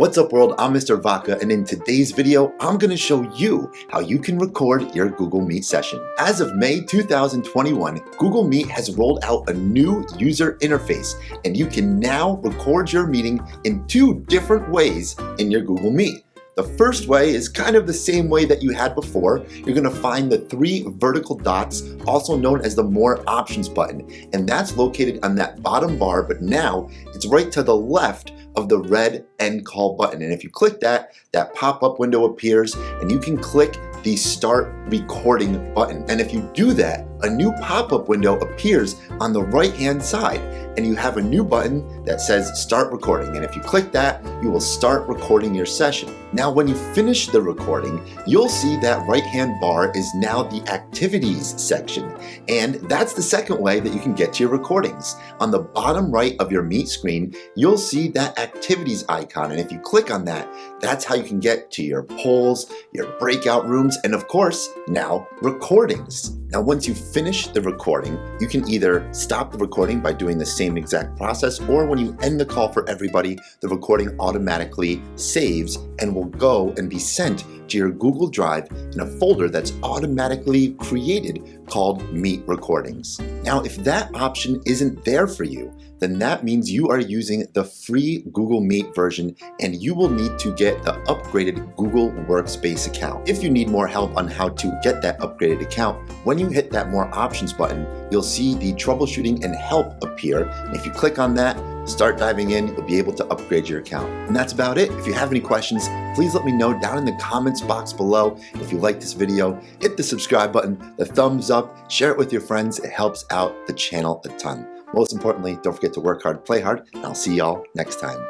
What's up world, I'm Mr. Vaca, and in today's video, I'm gonna show you how you can record your Google Meet session. As of May 2021, Google Meet has rolled out a new user interface, and you can now record your meeting in two different ways in your Google Meet. The first way is kind of the same way that you had before. You're gonna find the three vertical dots, also known as the More Options button, and that's located on that bottom bar, but now it's right to the left of the red End Call button. And if you click that, that pop-up window appears and you can click the Start Recording button. And if you do that, a new pop-up window appears on the right-hand side and you have a new button that says Start Recording. And if you click that, you will start recording your session. Now, when you finish the recording, you'll see that right-hand bar is now the Activities section. And that's the second way that you can get to your recordings. On the bottom right of your Meet screen, you'll see that Activities icon. And if you click on that, that's how you can get to your polls, your breakout rooms, and of course, now recordings. Now, once you finish the recording, you can either stop the recording by doing the same exact process, or when you end the call for everybody, the recording automatically saves and will go and be sent to your Google Drive in a folder that's automatically created called Meet Recordings. Now, if that option isn't there for you, then that means you are using the free Google Meet version and you will need to get the upgraded Google Workspace account. If you need more help on how to get that upgraded account, when you hit that More Options button, you'll see the Troubleshooting and Help appear. And if you click on that, start diving in, you'll be able to upgrade your account. And that's about it. If you have any questions, please let me know down in the comments box below. If you like this video, hit the subscribe button, the thumbs up, share it with your friends. It helps out the channel a ton. Most importantly, don't forget to work hard, play hard, and I'll see y'all next time.